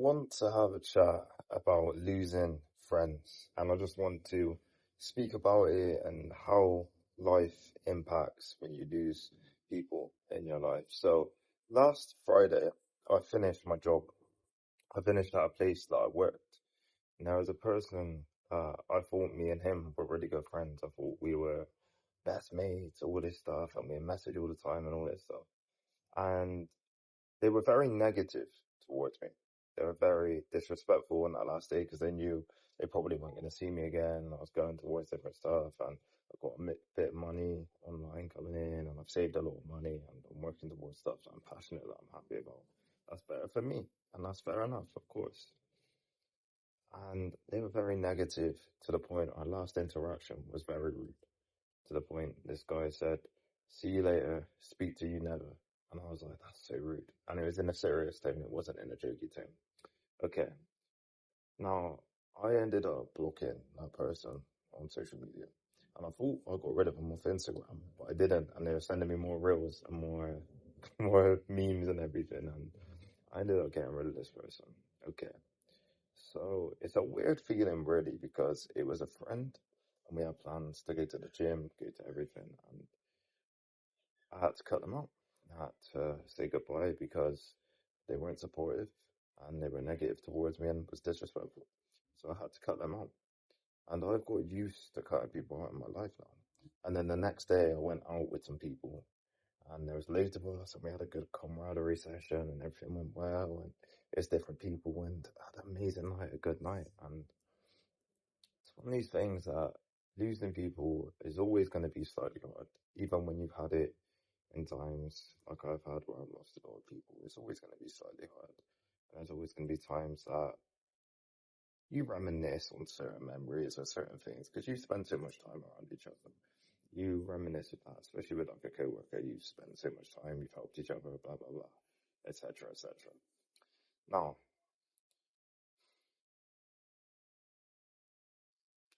want to have a chat about losing friends, and I just want to speak about it and how life impacts when you lose people in your life. So, last Friday, I finished my job. I finished at a place that I worked. And there was a person, I thought me and him were really good friends. I thought we were best mates, all this stuff, and we message all the time and all this stuff. And they were very negative towards me. They were very disrespectful on that last day because they knew they probably weren't going to see me again. I was going towards different stuff and I got a bit of money online coming in and I've saved a lot of money and I'm working towards stuff that I'm passionate that I'm happy about. That's better for me and that's fair enough, of course. And they were very negative to the point our last interaction was very rude. To the point this guy said, "See you later, speak to you never." And I was like, that's so rude. And it was in a serious tone, it wasn't in a jokey tone. Okay, now I ended up blocking that person on social media. And I thought I got rid of them off Instagram, but I didn't. And they were sending me more reels and more more memes and everything. And I ended up getting rid of this person. Okay. So it's a weird feeling really because it was a friend and we had plans to go to the gym, go to everything, and I had to cut them out. I had to say goodbye because they weren't supportive and they were negative towards me and was disrespectful. So I had to cut them out. And I've got used to cutting people out in my life now. And then the next day I went out with some people and there was loads of us and we had a good camaraderie session and everything went well and it's different people and had an amazing night, a good night. And it's one of these things that losing people is always going to be slightly hard, even when you've had it in times like I've had where I've lost a lot of people. It's always going to be slightly hard. And there's always going to be times that you reminisce on certain memories or certain things because you spend so much time around each other. You reminisce with that, especially with like a coworker. You've spent so much time, you've helped each other, blah, blah, blah, etc., etc. Now,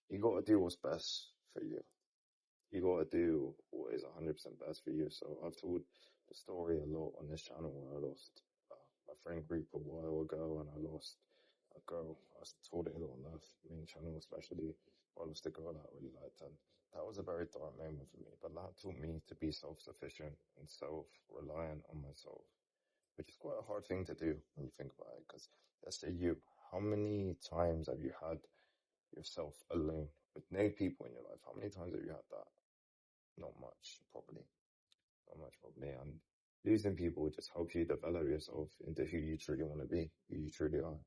you got to do what's best for you. You got to do what is 100% best for you. So I've told the story a lot on this channel where I lost my friend group a while ago and I lost a girl. I told it on the main channel especially. I lost a girl that I really liked and that was a very dark moment for me. But that taught me to be self-sufficient and self-reliant on myself, which is quite a hard thing to do when you think about it. Because let's say how many times have you had yourself alone with no people in your life? How many times have you had that? Not much, probably. Not much, probably. And losing people just helps you develop yourself into who you truly want to be, who you truly are.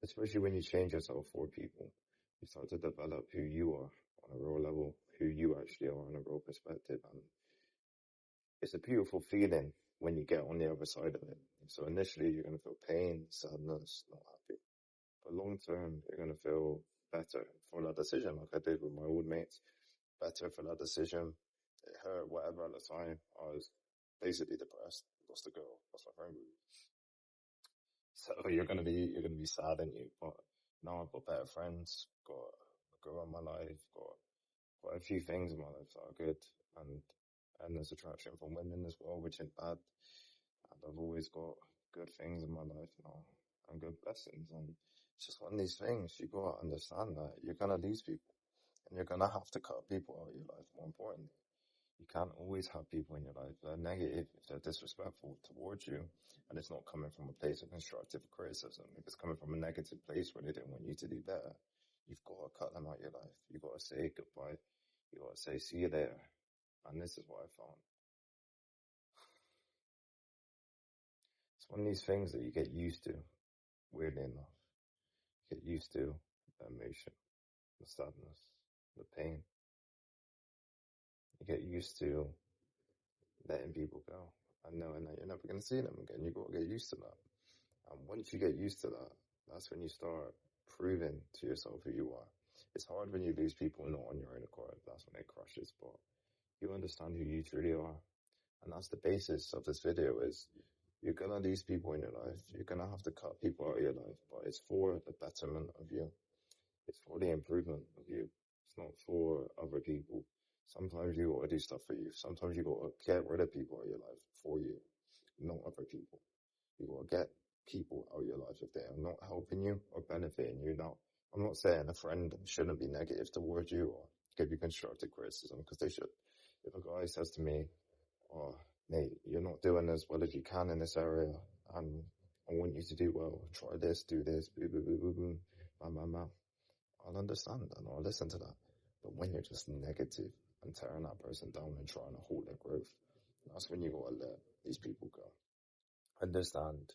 Especially when you change yourself for people. You start to develop who you are on a real level, who you actually are on a real perspective. And it's a beautiful feeling when you get on the other side of it. So initially you're going to feel pain, sadness, not happy. But long term, you're going to feel better for that decision, like I did with my old mates. Better for that decision. It hurt, whatever at the time. I was basically depressed. Lost a girl, lost my friend group. So you're gonna be sad, and you. But now I've got better friends, got a girl in my life, got quite a few things in my life that are good, and there's attraction from women as well, which ain't bad. And I've always got good things in my life now and good blessings. And it's just one of these things you gotta understand that you're gonna lose people and you're gonna have to cut people out of your life. More importantly, you can't always have people in your life that are negative if they're disrespectful towards you and it's not coming from a place of constructive criticism. If it's coming from a negative place where they don't want you to do better, you've got to cut them out of your life. You've got to say goodbye. You've got to say see you later. And this is what I found. It's one of these things that you get used to, weirdly enough. You get used to the emotion, the sadness, the pain. You get used to letting people go and knowing that you're never going to see them again. You've got to get used to that. And once you get used to that, that's when you start proving to yourself who you are. It's hard when you lose people not on your own accord. That's when it crashes. But you understand who you truly are. And that's the basis of this video is you're going to lose people in your life. You're going to have to cut people out of your life. But it's for the betterment of you. It's for the improvement of you. It's not for other people. Sometimes you got to do stuff for you. Sometimes you got to get rid of people out of your life for you, not other people. You got to get people out of your life if they are not helping you or benefiting you. Now, I'm not saying a friend shouldn't be negative towards you or give you constructive criticism, because they should. If a guy says to me, "Oh, mate, you're not doing as well as you can in this area, and I want you to do well. Try this, do this, boo, boo, boo, boo, boo, bam, bam, bam," I'll understand and I'll listen to that. But when you're just negative and tearing that person down and trying to halt their growth, that's when you gotta let these people go. Understand,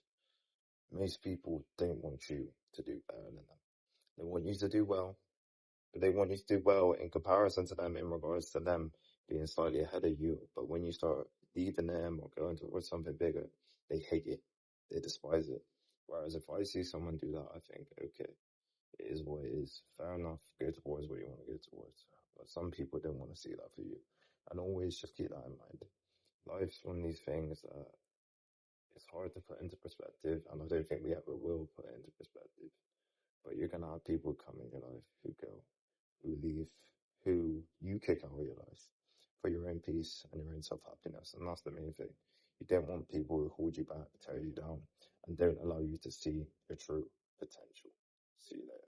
most people don't want you to do better than them. They want you to do well, but they want you to do well in comparison to them, in regards to them being slightly ahead of you. But when you start leaving them or going towards something bigger, they hate it. They despise it. Whereas if I see someone do that, I think, okay, it is what it is. Fair enough. Go towards what you want to go towards. But some people don't want to see that for you. And always just keep that in mind. Life's one of these things that it's hard to put into perspective, and I don't think we ever will put it into perspective. But you're gonna have people come in your life who go, who leave, who you kick out of your life for your own peace and your own self-happiness. And that's the main thing. You don't want people who hold you back, tear you down, and don't allow you to see your true potential. See you later.